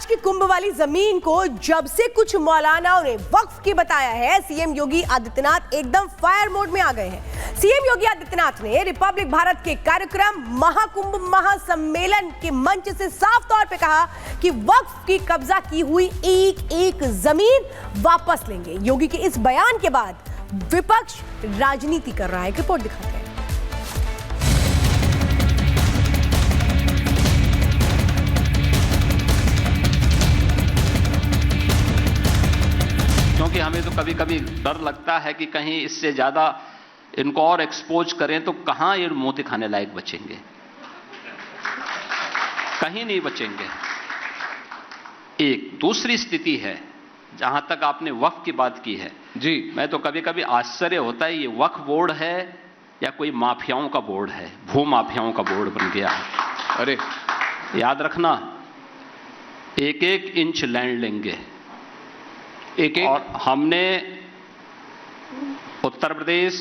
प्रयागराज की कुंभ वाली जमीन को जब से कुछ मौलानाओं ने वक्फ की बताया है, सीएम योगी आदित्यनाथ एकदम फायर मोड में आ गए हैं। सीएम योगी आदित्यनाथ ने रिपब्लिक भारत के कार्यक्रम महाकुंभ महासम्मेलन के मंच से साफ तौर पे कहा कि वक्फ की कब्जा की हुई एक एक जमीन वापस लेंगे। योगी के इस बयान के बाद विपक्ष राजनीति कर रहा है। रिपोर्ट दिखाते हैं। क्योंकि हमें तो कभी कभी डर लगता है कि कहीं इससे ज्यादा इनको और एक्सपोज करें तो कहां ये मोती खाने लायक बचेंगे, कहीं नहीं बचेंगे। एक दूसरी स्थिति है, जहां तक आपने वक्फ की बात की है जी, मैं तो कभी कभी आश्चर्य होता है ये वक्फ बोर्ड है या कोई माफियाओं का बोर्ड है, भू माफियाओं का बोर्ड बन गया है। अरे याद रखना, एक एक इंच लैंड लेंगे एक एक। और हमने उत्तर प्रदेश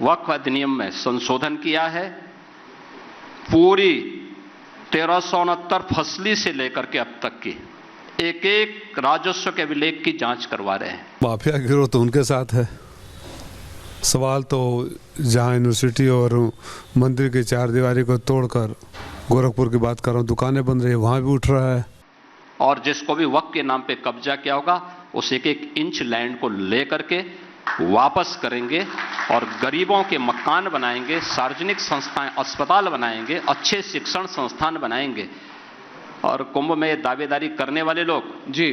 वक्फ अधिनियम में संशोधन किया है, पूरी 1369 फसली से लेकर के अब तक की एक एक राजस्व के अभिलेख की जांच करवा रहे हैं। माफिया गिरोह तो उनके साथ है। सवाल तो जहां यूनिवर्सिटी और मंदिर की चारदीवारी को तोड़कर गोरखपुर की बात कर रहा हूं, दुकानें बन रही है, वहां भी उठ रहा है। और जिसको भी वक्फ के नाम पे कब्जा किया होगा उस एक एक इंच लैंड को लेकर के वापस करेंगे और गरीबों के मकान बनाएंगे, सार्वजनिक संस्थाएं, अस्पताल बनाएंगे, अच्छे शिक्षण संस्थान बनाएंगे। और कुंभ में दावेदारी करने वाले लोग जी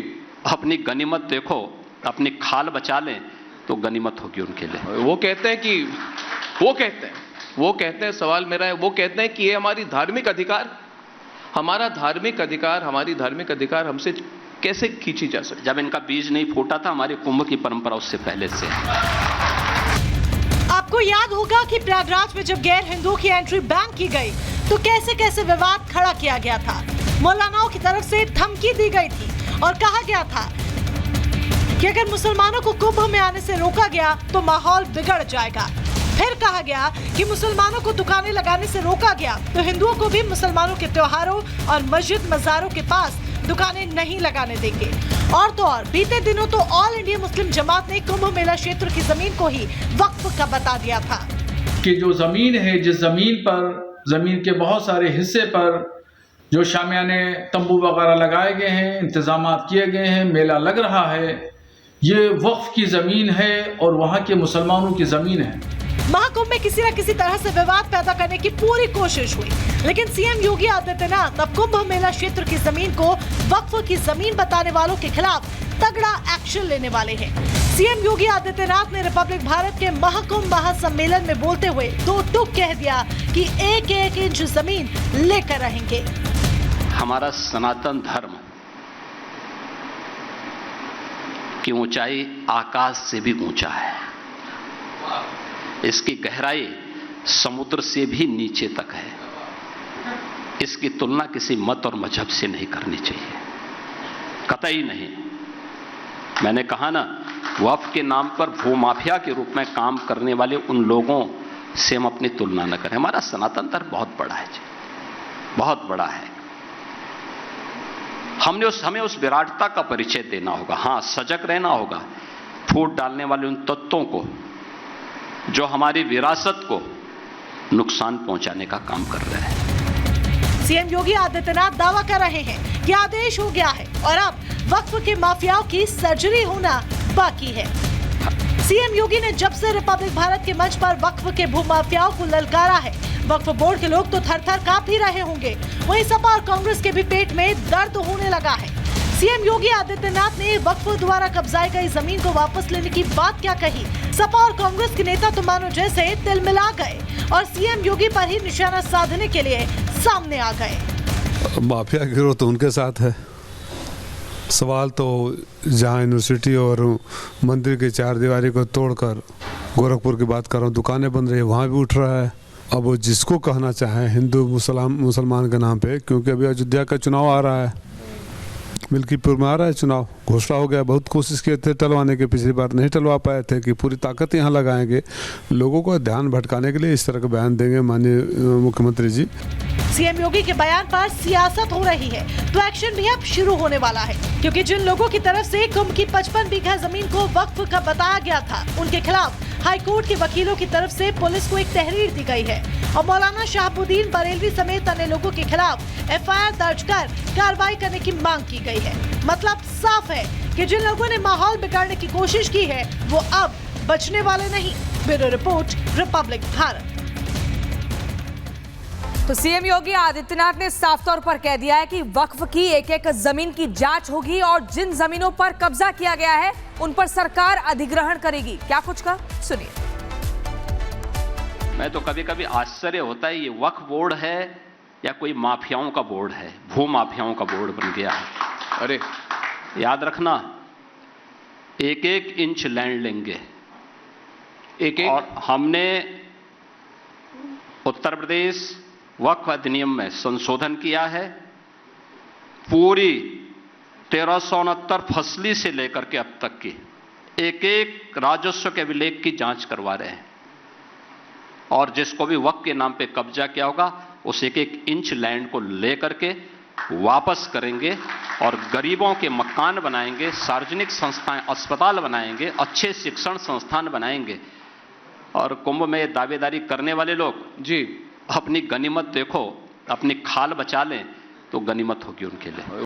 अपनी गनीमत देखो, अपनी खाल बचा लें तो गनीमत होगी उनके लिए। वो कहते हैं सवाल मेरा है, वो कहते हैं कि ये हमारी धार्मिक अधिकार, हमारी धार्मिक अधिकार हमसे कैसे खींची जा सकती। जब इनका बीज नहीं फूटा था, हमारे कुंभ की परंपरा उससे पहले से। आपको याद होगा कि प्रयागराज में जब गैर हिंदुओं की एंट्री बैन की गई तो कैसे कैसे विवाद खड़ा किया गया था। मौलानाओं की तरफ से धमकी दी गई थी और कहा गया था कि अगर मुसलमानों को कुंभ में आने से रोका गया तो माहौल बिगड़ जाएगा। फिर कहा गया कि मुसलमानों को दुकानें लगाने से रोका गया तो हिंदुओं को भी मुसलमानों के त्योहारों और मस्जिद मज़ारों के पास दुकानें नहीं लगाने देंगे। और तो और बीते दिनों तो ऑल इंडिया मुस्लिम जमात ने कुंभ मेला क्षेत्र की जमीन को ही वक्फ का बता दिया था कि जो जमीन है, जिस जमीन पर, जमीन के बहुत सारे हिस्से पर जो शामियाने तंबू वगैरह लगाए गए हैं, इंतजाम किए गए हैं, मेला लग रहा है, ये वक्फ की जमीन है और वहाँ के मुसलमानों की जमीन है। महाकुंभ में किसी न किसी तरह से विवाद पैदा करने की पूरी कोशिश हुई, लेकिन सीएम योगी आदित्यनाथ अब कुंभ मेला क्षेत्र की जमीन को वक्फ की जमीन बताने वालों के खिलाफ तगड़ा एक्शन लेने वाले हैं। सीएम योगी आदित्यनाथ ने रिपब्लिक भारत के महाकुंभ महासम्मेलन में बोलते हुए दो टूक कह दिया कि एक एक इंच जमीन लेकर रहेंगे। हमारा सनातन धर्म की ऊंचाई आकाश से भी ऊंचा है, इसकी गहराई समुद्र से भी नीचे तक है। इसकी तुलना किसी मत और मजहब से नहीं करनी चाहिए, कतई नहीं। मैंने कहा ना, वक्फ के नाम पर भूमाफिया के रूप में काम करने वाले उन लोगों से हम अपनी तुलना न करें। हमारा सनातन धर्म बहुत बड़ा है जी, बहुत बड़ा है। हमें उस विराटता का परिचय देना होगा। हाँ, सजग रहना होगा, फूट डालने वाले उन तत्वों को जो हमारी विरासत को नुकसान पहुंचाने का काम कर रहे हैं। सीएम योगी आदित्यनाथ दावा कर रहे हैं कि आदेश हो गया है और अब वक्फ के माफियाओं की सर्जरी होना बाकी है। सीएम योगी ने जब से रिपब्लिक भारत के मंच पर वक्फ के भूमाफियाओं को ललकारा है, वक्फ बोर्ड के लोग तो थर-थर कांप ही रहे होंगे। वहीं सपा और कांग्रेस के भी पेट में दर्द होने लगा है। सीएम योगी आदित्यनाथ ने वक्फ द्वारा कब्जाई गई जमीन को वापस लेने की बात क्या कही। सपा और कांग्रेस के नेता तो मानो जैसे तिलमिला गए और सीएम योगी पर ही निशाना साधने के लिए सामने आ गए। माफिया गिरोह तो उनके साथ है। सवाल तो जहां यूनिवर्सिटी और मंदिर की चारदीवारी को तोड़कर गोरखपुर की बात कर रहा हूं, दुकानें बन रही है, वहां भी उठ रहा है। अब वो जिसको कहना चाहे हिंदू मुसलमान के नाम पे, क्योंकि अभी अयोध्या का चुनाव आ रहा है, मिल्कीपुर में आ रहा है चुनाव, घोषणा हो गया। बहुत कोशिश किए थे टलवाने के, पिछली बार नहीं टलवा पाए थे कि पूरी ताकत यहाँ लगाएंगे, लोगों को ध्यान भटकाने के लिए इस तरह का बयान देंगे माननीय मुख्यमंत्री जी। सीएम योगी के बयान पर सियासत हो रही है तो एक्शन भी अब शुरू होने वाला है, क्योंकि जिन लोगों की तरफ से कुंभ की 55 बीघा जमीन को वक्फ का बताया गया था, उनके खिलाफ हाईकोर्ट के वकीलों की तरफ से पुलिस को एक तहरीर दी गई है और मौलाना शहाबुद्दीन बरेलवी समेत अन्य लोगों के खिलाफ एफआईआर दर्ज कर कार्रवाई करने की मांग की गई है। मतलब साफ है कि जिन लोगों ने माहौल बिगाड़ने की कोशिश की है वो अब बचने वाले नहीं। Bureau report, Republic Bharat. तो सीएम योगी आदित्यनाथ ने साफ तौर पर कह दिया है कि वक्फ की एक एक जमीन की जांच होगी और जिन जमीनों पर कब्जा किया गया है उन पर सरकार अधिग्रहण करेगी। क्या कुछ कहा, सुनिए। मैं तो कभी कभी आश्चर्य होता है, ये वक्फ बोर्ड है या कोई माफियाओं का बोर्ड है, भू माफियाओं का बोर्ड बन गया है। अरे याद रखना, एक एक इंच लैंड लेंगे। और हमने उत्तर प्रदेश वक्फ अधिनियम में संशोधन किया है। पूरी 1369 फसली से लेकर के अब तक की एक एक राजस्व के अभिलेख की जांच करवा रहे हैं और जिसको भी वक्फ के नाम पे कब्जा किया होगा उस एक एक इंच लैंड को लेकर के वापस करेंगे और गरीबों के मकान बनाएंगे, सार्वजनिक संस्थाएं, अस्पताल बनाएंगे, अच्छे शिक्षण संस्थान बनाएंगे। और कुंभ में दावेदारी करने वाले लोग जी अपनी गनीमत देखो, अपनी खाल बचा लें तो गनीमत होगी उनके लिए।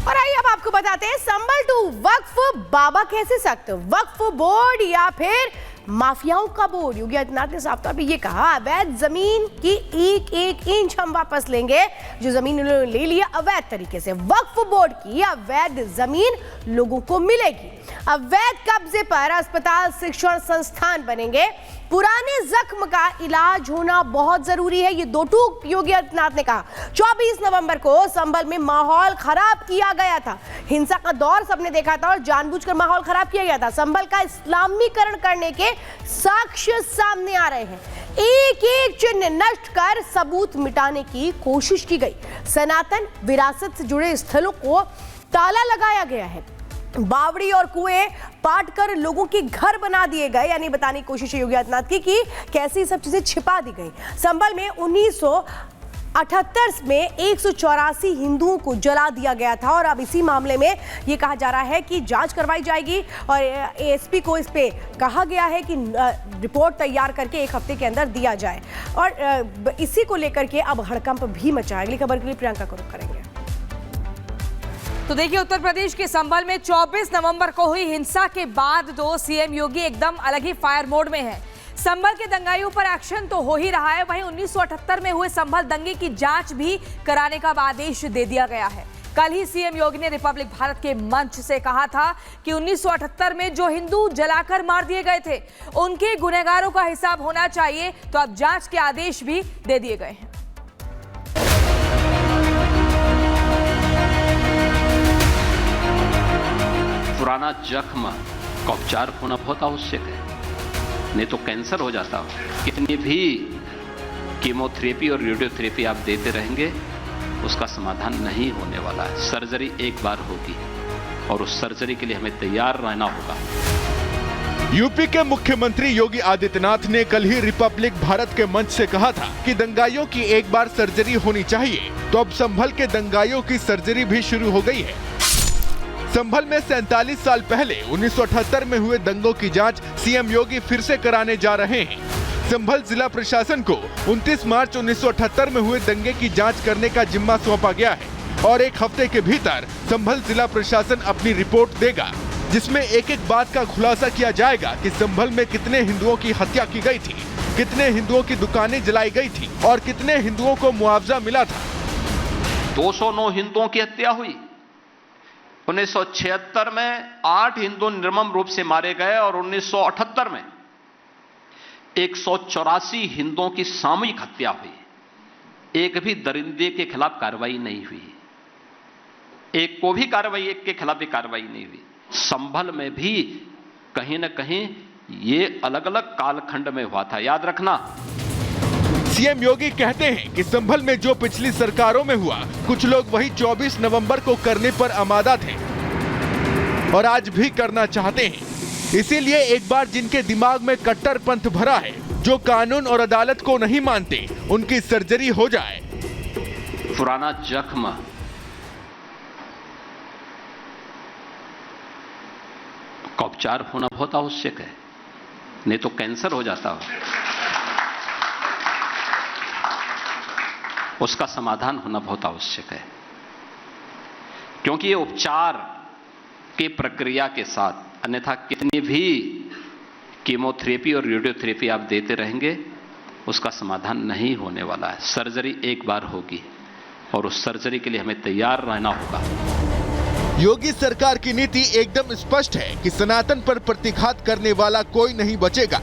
और आइए अब आपको बताते हैं, संभल टू वक्फ बाबा कैसे सख्त, वक्फ बोर्ड या फिर माफियाओं का बोर्ड। योगी आदित्यनाथ ने साफ तौर पर यह कहा, अवैध जमीन की एक एक इंच हम वापस लेंगे। जो जमीन उन्होंने ले लिया अवैध तरीके से, वक्फ बोर्ड की अवैध जमीन लोगों को मिलेगी। अवैध कब्जे पर अस्पताल, शिक्षण संस्थान बनेंगे। पुराने जख्म का इलाज होना बहुत जरूरी है, ये दो टूक योगी आदित्यनाथ ने कहा। 24 नवंबर को संभल में माहौल खराब किया गया था, हिंसा का दौर सबने देखा था और जानबूझकर माहौल खराब किया गया था। संभल का इस्लामीकरण करने के साक्ष्य सामने आ रहे हैं। एक एक चिन्ह नष्ट कर सबूत मिटाने की कोशिश की गई। सनातन विरासत से जुड़े स्थलों को ताला लगाया गया है। बावड़ी और कुएं पाट कर लोगों के घर बना दिए गए, यानी बताने की कोशिश योगी आदित्यनाथ की कि कैसी सब चीजें छिपा दी गई। संभल में 1978 में 184 हिंदुओं को जला दिया गया था और अब इसी मामले में यह कहा जा रहा है कि जांच करवाई जाएगी और एएसपी को इस पे कहा गया है कि रिपोर्ट तैयार करके 1 हफ्ते के अंदर दिया जाए। और इसी को लेकर के अब हड़कंप भी मचा है। अगली खबर के लिए प्रियंका को रुख करेंगे। तो देखिए, उत्तर प्रदेश के संभल में 24 नवंबर को हुई हिंसा के बाद तो सीएम योगी एकदम अलग ही फायर मोड में है। संभल के दंगाइयों पर एक्शन तो हो ही रहा है, वहीं 1978 में हुए संभल दंगे की जांच भी कराने का आदेश दे दिया गया है। कल ही सीएम योगी ने रिपब्लिक भारत के मंच से कहा था कि 1978 में जो हिंदू जलाकर मार दिए गए थे उनके गुनहगारों का हिसाब होना चाहिए, तो अब जांच के आदेश भी दे दिए गए हैं। पुराना जख्म का उपचार होना बहुत आवश्यक है, नहीं तो कैंसर हो जाता। कितनी भी कीमोथेरेपी और रेडियोथेरेपी आप देते रहेंगे उसका समाधान नहीं होने वाला है। सर्जरी एक बार होगी और उस सर्जरी के लिए हमें तैयार रहना होगा। यूपी के मुख्यमंत्री योगी आदित्यनाथ ने कल ही रिपब्लिक भारत के मंच से कहा था कि दंगाइयों की एक बार सर्जरी होनी चाहिए, तो अब संभल के दंगाइयों की सर्जरी भी शुरू हो गई है। संभल में 47 साल पहले 1978 में हुए दंगों की जांच सीएम योगी फिर से कराने जा रहे हैं। संभल जिला प्रशासन को 29 मार्च 1978 में हुए दंगे की जांच करने का जिम्मा सौंपा गया है और 1 हफ्ते के भीतर संभल जिला प्रशासन अपनी रिपोर्ट देगा, जिसमें एक एक बात का खुलासा किया जाएगा कि संभल में कितने हिंदुओं की हत्या की गई थी, कितने हिंदुओं की दुकानें जलाई गई थी और कितने हिंदुओं को मुआवजा मिला था। 209 हिंदुओं की हत्या हुई। 1976 में 8 हिंदू निर्मम रूप से मारे गए और 1978 में 184 हिंदुओं की सामूहिक हत्या हुई। एक भी दरिंदे के खिलाफ कार्रवाई नहीं हुई, एक को भी कार्रवाई, एक के खिलाफ भी कार्रवाई नहीं हुई। संभल में भी कहीं न कहीं ये अलग अलग कालखंड में हुआ था, याद रखना। सीएम योगी कहते हैं कि संभल में जो पिछली सरकारों में हुआ, कुछ लोग वही 24 नवंबर को करने पर आमादा थे और आज भी करना चाहते हैं। इसीलिए एक बार जिनके दिमाग में कट्टरपंथ भरा है जो कानून और अदालत को नहीं मानते उनकी सर्जरी हो जाए। पुराना जख्म का उपचार होना बहुत आवश्यक है, नहीं तो कैंसर हो जाता हो। उसका समाधान होना बहुत आवश्यक है, क्योंकि ये उपचार की प्रक्रिया के साथ अन्यथा कितनी भी कीमोथेरेपी और रेडियोथेरेपी आप देते रहेंगे उसका समाधान नहीं होने वाला है। सर्जरी एक बार होगी और उस सर्जरी के लिए हमें तैयार रहना होगा। योगी सरकार की नीति एकदम स्पष्ट है कि सनातन पर प्रतिघात करने वाला कोई नहीं बचेगा।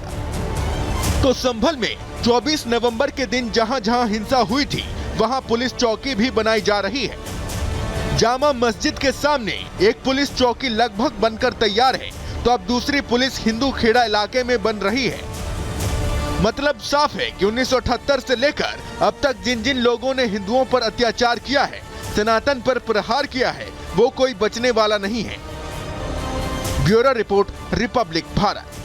तो संभल में 24 नवंबर के दिन जहां जहां हिंसा हुई थी वहां पुलिस चौकी भी बनाई जा रही है। जामा मस्जिद के सामने एक पुलिस चौकी लगभग बनकर तैयार है, तो अब दूसरी पुलिस हिंदू खेड़ा इलाके में बन रही है। मतलब साफ है कि 1978 से लेकर अब तक जिन जिन लोगों ने हिंदुओं पर अत्याचार किया है, सनातन पर प्रहार किया है, वो कोई बचने वाला नहीं है। Bureau report, Republic Bharat.